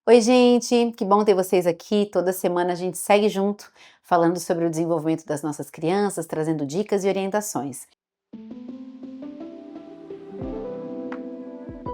Oi, gente! Que bom ter vocês aqui. Toda semana a gente segue junto, falando sobre o desenvolvimento das nossas crianças, trazendo dicas e orientações.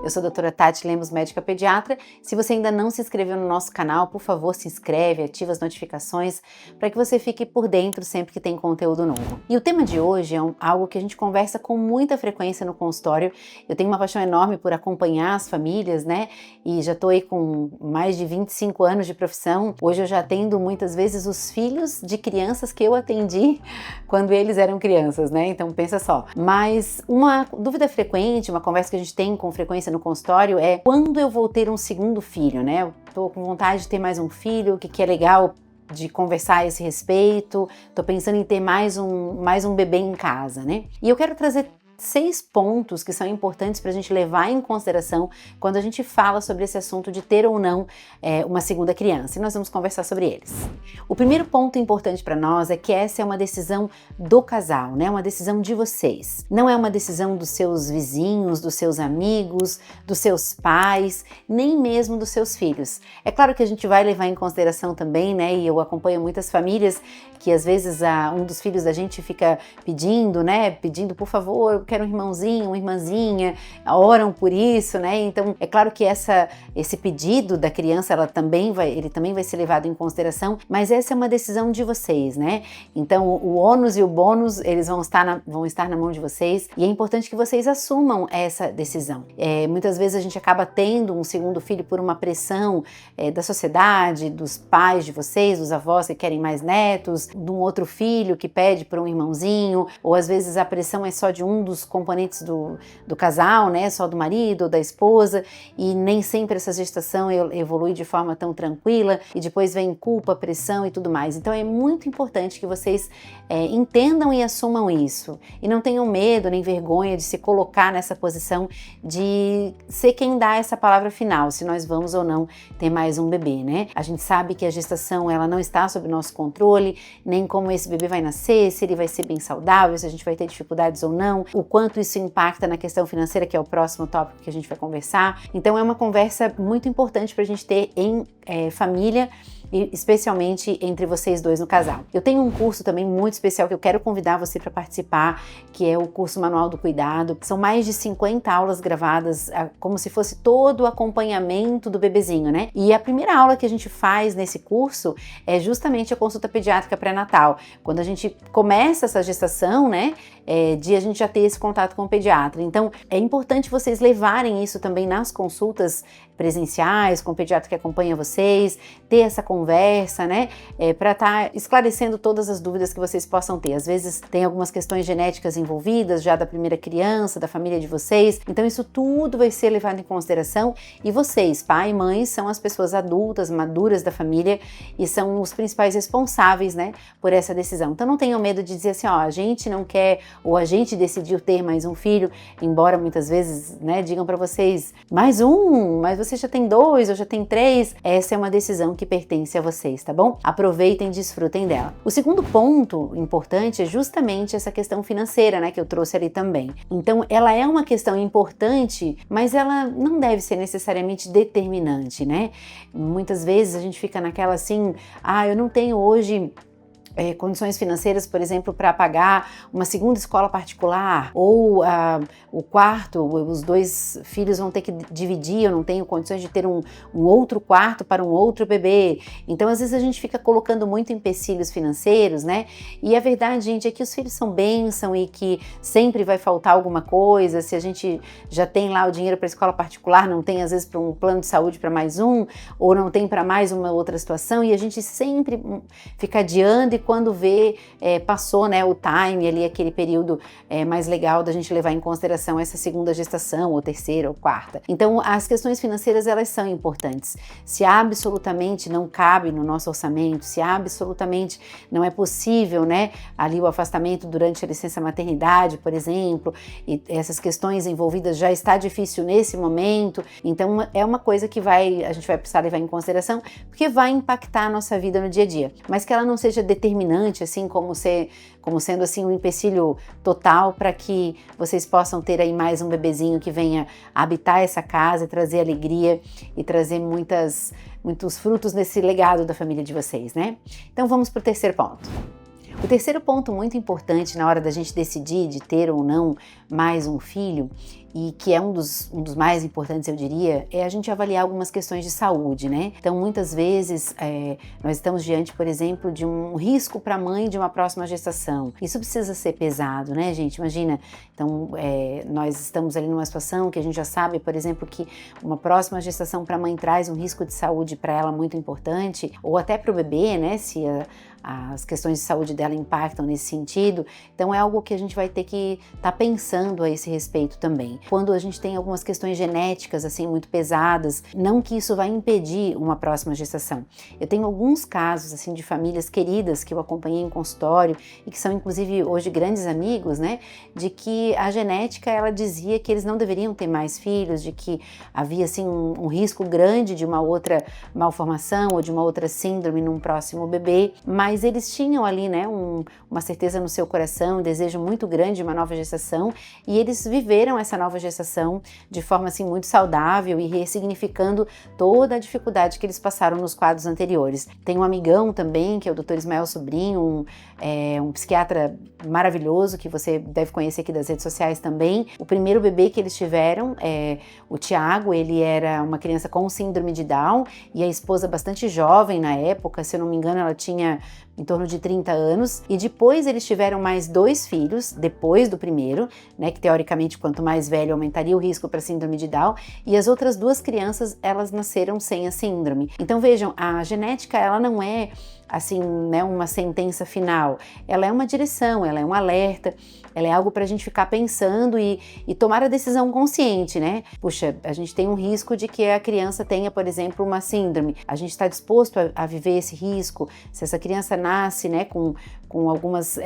Eu sou a doutora Tati Lemos, médica pediatra. Se você ainda não se inscreveu no nosso canal, por favor, se inscreve, ativa as notificações para que você fique por dentro sempre que tem conteúdo novo. E o tema de hoje é algo que a gente conversa com muita frequência no consultório. Eu tenho uma paixão enorme por acompanhar as famílias, né? E já estou aí com mais de 25 anos de profissão. Hoje eu já atendo muitas vezes os filhos de crianças que eu atendi quando eles eram crianças, né? Então pensa só. Mas uma dúvida frequente, uma conversa que a gente tem com frequência no consultório é quando eu vou ter um segundo filho, né? Eu tô com vontade de ter mais um filho, o que é legal de conversar a esse respeito, tô pensando em ter mais um bebê em casa, né? E eu quero trazer 6 pontos que são importantes para a gente levar em consideração quando a gente fala sobre esse assunto de ter ou não uma segunda criança, e nós vamos conversar sobre eles. O primeiro ponto importante para nós é que essa é uma decisão do casal, né? Uma decisão de vocês. Não é uma decisão dos seus vizinhos, dos seus amigos, dos seus pais, nem mesmo dos seus filhos. É claro que a gente vai levar em consideração também, né? E eu acompanho muitas famílias que às vezes um dos filhos da gente fica pedindo, né? Pedindo, por favor, eu quero um irmãozinho, uma irmãzinha, oram por isso, né? Então, é claro que esse pedido da criança, ele também vai ser levado em consideração, mas essa é uma decisão de vocês, né? Então, o ônus e o bônus, eles vão estar na mão de vocês, e é importante que vocês assumam essa decisão. Muitas vezes a gente acaba tendo um segundo filho por uma pressão da sociedade, dos pais de vocês, dos avós que querem mais netos, de um outro filho que pede por um irmãozinho, ou às vezes a pressão é só de um dos componentes do casal, né, só do marido ou da esposa, e nem sempre essa gestação evolui de forma tão tranquila, e depois vem culpa, pressão e tudo mais. Então é muito importante que vocês entendam e assumam isso, e não tenham medo nem vergonha de se colocar nessa posição de ser quem dá essa palavra final, se nós vamos ou não ter mais um bebê, né? A gente sabe que a gestação, ela não está sob nosso controle, nem como esse bebê vai nascer, se ele vai ser bem saudável, se a gente vai ter dificuldades ou não, o quanto isso impacta na questão financeira, que é o próximo tópico que a gente vai conversar. Então é uma conversa muito importante para a gente ter em família, e especialmente entre vocês dois no casal. Eu tenho um curso também muito especial que eu quero convidar você para participar, que é o curso Manual do Cuidado. São mais de 50 aulas gravadas, como se fosse todo o acompanhamento do bebezinho, né? E a primeira aula que a gente faz nesse curso é justamente a consulta pediátrica pré-natal. Quando a gente começa essa gestação, né? De a gente já ter esse contato com o pediatra. Então, é importante vocês levarem isso também nas consultas presenciais, com o pediatra que acompanha vocês, ter essa conversa, né, para estar esclarecendo todas as dúvidas que vocês possam ter. Às vezes tem algumas questões genéticas envolvidas, já da primeira criança, da família de vocês, então isso tudo vai ser levado em consideração, e vocês, pai e mãe, são as pessoas adultas, maduras da família, e são os principais responsáveis, né, por essa decisão. Então não tenham medo de dizer assim, ó, a gente não quer, ou a gente decidiu ter mais um filho, embora muitas vezes, né, digam para vocês, mais um, mas você já tem 2 ou já tem 3, essa é uma decisão que pertence a vocês, tá bom? Aproveitem e desfrutem dela. O segundo ponto importante é justamente essa questão financeira, né, que eu trouxe ali também. Então, ela é uma questão importante, mas ela não deve ser necessariamente determinante, né? Muitas vezes a gente fica naquela assim, eu não tenho hoje condições financeiras, por exemplo, para pagar uma segunda escola particular, ou o quarto, os 2 filhos vão ter que dividir, eu não tenho condições de ter um outro quarto para um outro bebê. Então, às vezes a gente fica colocando muito empecilhos financeiros, né? E a verdade, gente, é que os filhos são bênção e que sempre vai faltar alguma coisa. Se a gente já tem lá o dinheiro para a escola particular, não tem às vezes para um plano de saúde para mais um, ou não tem para mais uma outra situação, e a gente sempre fica adiando, e quando vê, passou, né, o time ali, aquele período mais legal da gente levar em consideração essa segunda gestação, ou terceira, ou quarta. Então, as questões financeiras, elas são importantes. Se absolutamente não cabe no nosso orçamento, se absolutamente não é possível, né, ali o afastamento durante a licença maternidade, por exemplo, e essas questões envolvidas já está difícil nesse momento, então é uma coisa que a gente vai precisar levar em consideração, porque vai impactar a nossa vida no dia a dia, mas que ela não seja determinante determinante, assim, como sendo assim um empecilho total para que vocês possam ter aí mais um bebezinho que venha habitar essa casa e trazer alegria e trazer muitos frutos nesse legado da família de vocês, né? Então vamos para o terceiro ponto. O terceiro ponto muito importante na hora da gente decidir de ter ou não mais um filho, e que é um dos mais importantes, eu diria, é a gente avaliar algumas questões de saúde, né? Então, muitas vezes, nós estamos diante, por exemplo, de um risco para a mãe de uma próxima gestação. Isso precisa ser pesado, né, gente? Imagina, então, nós estamos ali numa situação que a gente já sabe, por exemplo, que uma próxima gestação para a mãe traz um risco de saúde para ela muito importante, ou até para o bebê, né, se as questões de saúde dela impactam nesse sentido. Então, é algo que a gente vai ter que estar pensando a esse respeito também. Quando a gente tem algumas questões genéticas assim muito pesadas, não que isso vai impedir uma próxima gestação. Eu tenho alguns casos assim de famílias queridas que eu acompanhei em consultório e que são inclusive hoje grandes amigos, né, de que a genética ela dizia que eles não deveriam ter mais filhos, de que havia assim um risco grande de uma outra malformação ou de uma outra síndrome num próximo bebê, mas eles tinham ali, né, uma certeza no seu coração, um desejo muito grande de uma nova gestação, e eles viveram essa nova gestação de forma assim muito saudável e ressignificando toda a dificuldade que eles passaram nos quadros anteriores. Tem um amigão também, que é o Dr. Ismael Sobrinho, um psiquiatra maravilhoso que você deve conhecer aqui das redes sociais também. O primeiro bebê que eles tiveram, o Tiago, ele era uma criança com síndrome de Down e a esposa bastante jovem na época, se eu não me engano ela tinha em torno de 30 anos, e depois eles tiveram mais 2 filhos, depois do primeiro, né, que teoricamente quanto mais velho aumentaria o risco para síndrome de Down, e as outras 2 crianças, elas nasceram sem a síndrome. Então vejam, a genética ela não é assim, né, uma sentença final, ela é uma direção, ela é um alerta, ela é algo para a gente ficar pensando e tomar a decisão consciente, né? Puxa, a gente tem um risco de que a criança tenha, por exemplo, uma síndrome. A gente está disposto a viver esse risco? Se essa criança nasce, né, com algumas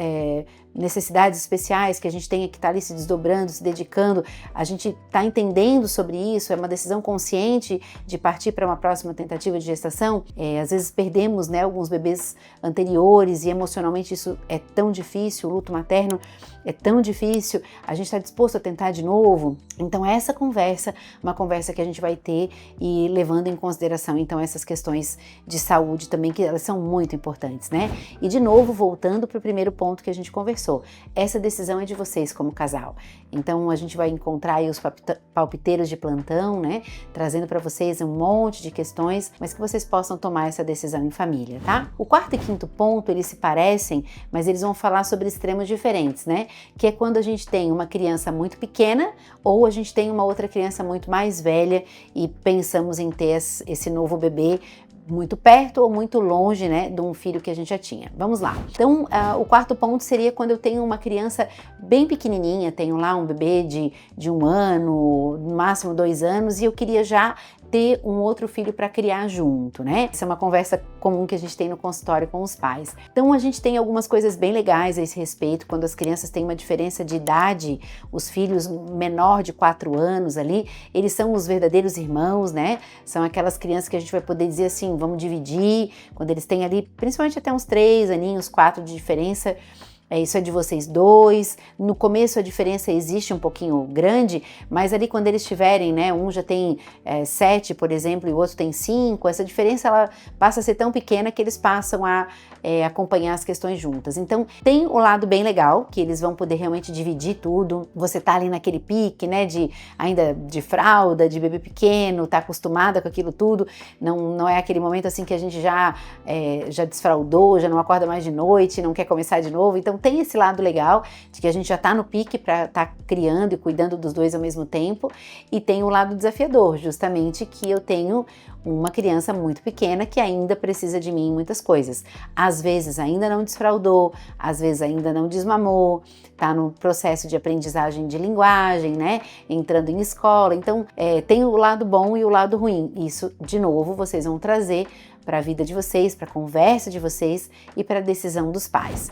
necessidades especiais que a gente tenha que estar ali se desdobrando, se dedicando, a gente está entendendo sobre isso, é uma decisão consciente de partir para uma próxima tentativa de gestação. Às vezes perdemos, né, alguns bebês anteriores e emocionalmente isso é tão difícil, o luto materno é tão difícil, a gente está disposto a tentar de novo. Então essa conversa, uma conversa que a gente vai ter e levando em consideração então essas questões de saúde também, que elas são muito importantes, né? E de novo, voltando para o primeiro ponto que a gente conversou, essa decisão é de vocês como casal. Então a gente vai encontrar aí os palpiteiros de plantão, né? Trazendo para vocês um monte de questões, mas que vocês possam tomar essa decisão em família, tá? O quarto e quinto ponto, eles se parecem, mas eles vão falar sobre extremos diferentes, né? Que é quando a gente tem uma criança muito pequena ou a gente tem uma outra criança muito mais velha e pensamos em ter esse novo bebê muito perto ou muito longe, né, de um filho que a gente já tinha. Vamos lá. Então, o quarto ponto seria quando eu tenho uma criança bem pequenininha, tenho lá um bebê de 1 ano, no máximo 2 anos, e eu queria já ter um outro filho para criar junto, né? Essa é uma conversa comum que a gente tem no consultório com os pais. Então a gente tem algumas coisas bem legais a esse respeito, quando as crianças têm uma diferença de idade, os filhos menor de 4 anos ali, eles são os verdadeiros irmãos, né? São aquelas crianças que a gente vai poder dizer assim, vamos dividir, quando eles têm ali, principalmente até uns 3 aninhos, 4 de diferença, isso é de vocês dois. No começo a diferença existe um pouquinho grande, mas ali quando eles tiverem, né, um já tem 7, por exemplo, e o outro tem 5, essa diferença ela passa a ser tão pequena que eles passam a acompanhar as questões juntas. Então tem o lado bem legal, que eles vão poder realmente dividir tudo. Você tá ali naquele pique, né, ainda de fralda, de bebê pequeno, tá acostumada com aquilo tudo, não é aquele momento assim que a gente já desfraldou, já não acorda mais de noite, não quer começar de novo. Então tem esse lado legal de que a gente já tá no pique para estar criando e cuidando dos dois ao mesmo tempo, e tem o lado desafiador, justamente que eu tenho uma criança muito pequena que ainda precisa de mim em muitas coisas. Às vezes ainda não desfraldou, às vezes ainda não desmamou, tá no processo de aprendizagem de linguagem, né? Entrando em escola. Então tem o lado bom e o lado ruim. Isso, de novo, vocês vão trazer para a vida de vocês, para a conversa de vocês e para a decisão dos pais.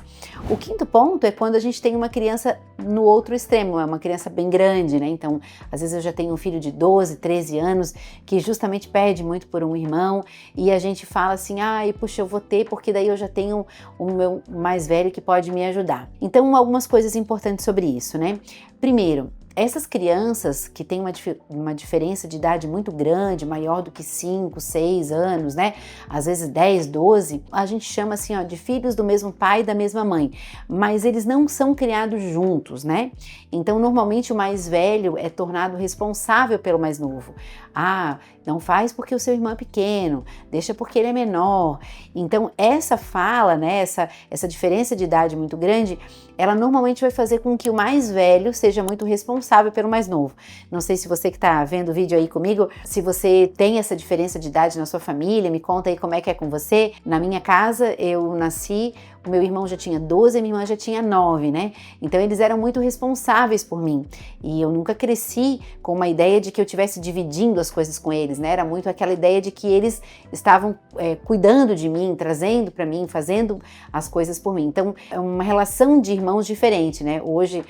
O quinto quinto ponto é quando a gente tem uma criança no outro extremo, é uma criança bem grande, né? Então, às vezes eu já tenho um filho de 12, 13 anos que justamente pede muito por um irmão e a gente fala assim, ai, puxa, eu vou ter porque daí eu já tenho o meu mais velho que pode me ajudar. Então, algumas coisas importantes sobre isso, né? Primeiro, essas crianças que têm uma diferença de idade muito grande, maior do que 5, 6 anos, né? Às vezes 10, 12, a gente chama assim, ó, de filhos do mesmo pai e da mesma mãe, mas eles não são criados juntos, né? Então, normalmente o mais velho é tornado responsável pelo mais novo. Ah, não faz porque o seu irmão é pequeno, deixa porque ele é menor. Então, essa fala, né, essa diferença de idade muito grande, ela normalmente vai fazer com que o mais velho seja muito responsável pelo mais novo. Não sei se você que está vendo o vídeo aí comigo, se você tem essa diferença de idade na sua família, me conta aí como é que é com você. Na minha casa, eu nasci, o meu irmão já tinha 12 e minha irmã já tinha 9, né? Então eles eram muito responsáveis por mim. E eu nunca cresci com uma ideia de que eu estivesse dividindo as coisas com eles, né? Era muito aquela ideia de que eles estavam cuidando de mim, trazendo para mim, fazendo as coisas por mim. Então é uma relação de irmãos diferente, né? Hoje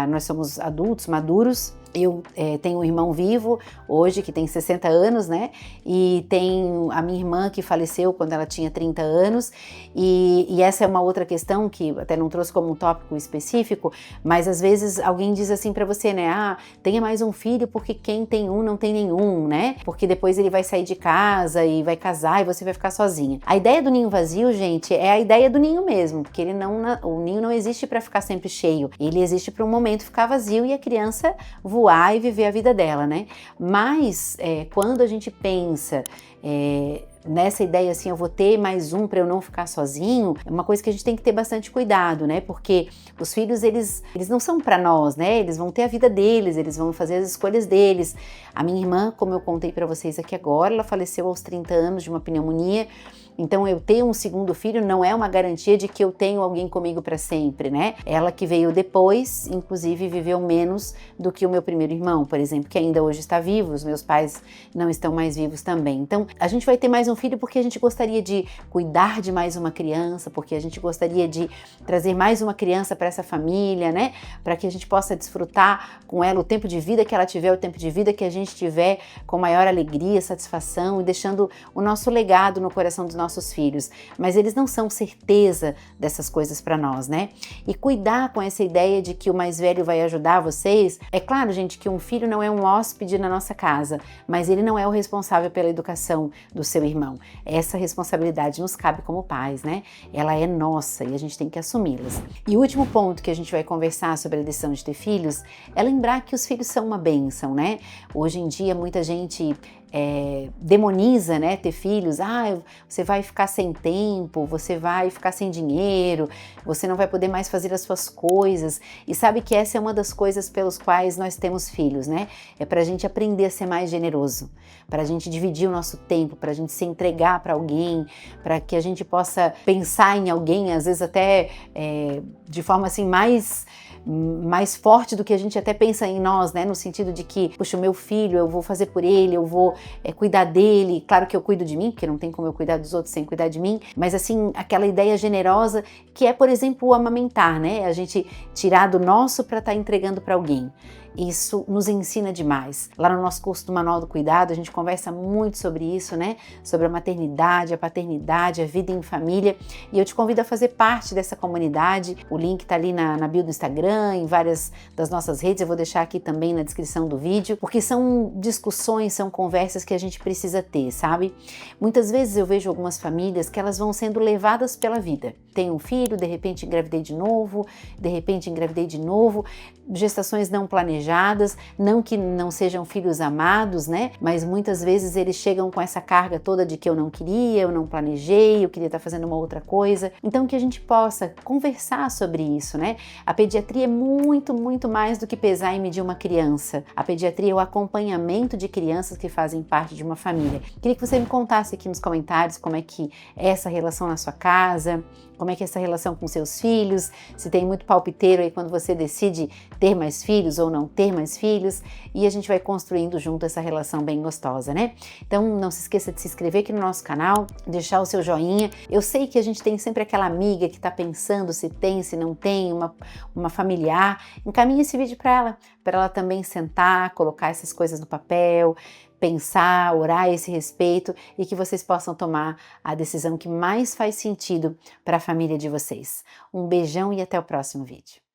nós somos adultos, maduros. Eu tenho um irmão vivo hoje que tem 60 anos, né? E tem a minha irmã que faleceu quando ela tinha 30 anos. E essa é uma outra questão que até não trouxe como um tópico específico, mas às vezes alguém diz assim pra você, né? Ah, tenha mais um filho porque quem tem um não tem nenhum, né? Porque depois ele vai sair de casa e vai casar e você vai ficar sozinha. A ideia do ninho vazio, gente, é a ideia do ninho mesmo, porque o ninho não existe para ficar sempre cheio. Ele existe para um momento ficar vazio e a criança voar e viver a vida dela, né? Mas quando a gente pensa nessa ideia assim, eu vou ter mais um para eu não ficar sozinho, é uma coisa que a gente tem que ter bastante cuidado, né? Porque os filhos, eles não são para nós, né? Eles vão ter a vida deles, eles vão fazer as escolhas deles. A minha irmã, como eu contei para vocês aqui agora, ela faleceu aos 30 anos de uma pneumonia. Então, eu ter um segundo filho não é uma garantia de que eu tenho alguém comigo para sempre, né? Ela que veio depois, inclusive, viveu menos do que o meu primeiro irmão, por exemplo, que ainda hoje está vivo, os meus pais não estão mais vivos também. Então, a gente vai ter mais um filho porque a gente gostaria de cuidar de mais uma criança, porque a gente gostaria de trazer mais uma criança para essa família, né? Para que a gente possa desfrutar com ela o tempo de vida que ela tiver, o tempo de vida que a gente tiver com maior alegria, satisfação e deixando o nosso legado no coração dos nossos filhos, mas eles não são certeza dessas coisas para nós, né? E cuidar com essa ideia de que o mais velho vai ajudar vocês. É claro, gente, que um filho não é um hóspede na nossa casa, mas ele não é o responsável pela educação do seu irmão. Essa responsabilidade nos cabe como pais, né? Ela é nossa e a gente tem que assumi-las. E o último ponto que a gente vai conversar sobre a decisão de ter filhos é lembrar que os filhos são uma bênção, né? Hoje em dia, muita gente demoniza, né, ter filhos. Ah, você vai ficar sem tempo, você vai ficar sem dinheiro, você não vai poder mais fazer as suas coisas. E sabe que essa é uma das coisas pelos quais nós temos filhos, né? É pra gente aprender a ser mais generoso, pra gente dividir o nosso tempo, pra gente se entregar para alguém, para que a gente possa pensar em alguém, às vezes até de forma assim mais forte do que a gente até pensa em nós, né? No sentido de que, puxa, o meu filho, eu vou fazer por ele, eu vou cuidar dele. Claro que eu cuido de mim, porque não tem como eu cuidar dos outros sem cuidar de mim, mas assim, aquela ideia generosa que é, por exemplo, o amamentar, né? A gente tirar do nosso para estar entregando para alguém. Isso nos ensina demais. Lá no nosso curso do Manual do Cuidado, a gente conversa muito sobre isso, né? Sobre a maternidade, a paternidade, a vida em família. E eu te convido a fazer parte dessa comunidade. O link tá ali na bio do Instagram, em várias das nossas redes. Eu vou deixar aqui também na descrição do vídeo, porque são discussões, são conversas que a gente precisa ter, sabe? Muitas vezes eu vejo algumas famílias que elas vão sendo levadas pela vida. Tenho um filho, de repente engravidei de novo, gestações não planejadas, não que não sejam filhos amados, né? Mas muitas vezes eles chegam com essa carga toda de que eu não queria, eu não planejei, eu queria estar fazendo uma outra coisa. Então que a gente possa conversar sobre isso, né? A pediatria é muito, muito mais do que pesar e medir uma criança. A pediatria é o acompanhamento de crianças que fazem fazem parte de uma família. Queria que você me contasse aqui nos comentários como é que é essa relação na sua casa, como é que é essa relação com seus filhos, se tem muito palpiteiro aí quando você decide ter mais filhos ou não ter mais filhos, e a gente vai construindo junto essa relação bem gostosa, né? Então não se esqueça de se inscrever aqui no nosso canal, deixar o seu joinha. Eu sei que a gente tem sempre aquela amiga que tá pensando se tem, se não tem, uma familiar. Encaminhe esse vídeo para ela também sentar, colocar essas coisas no papel, pensar, orar a esse respeito e que vocês possam tomar a decisão que mais faz sentido para a família de vocês. Um beijão e até o próximo vídeo.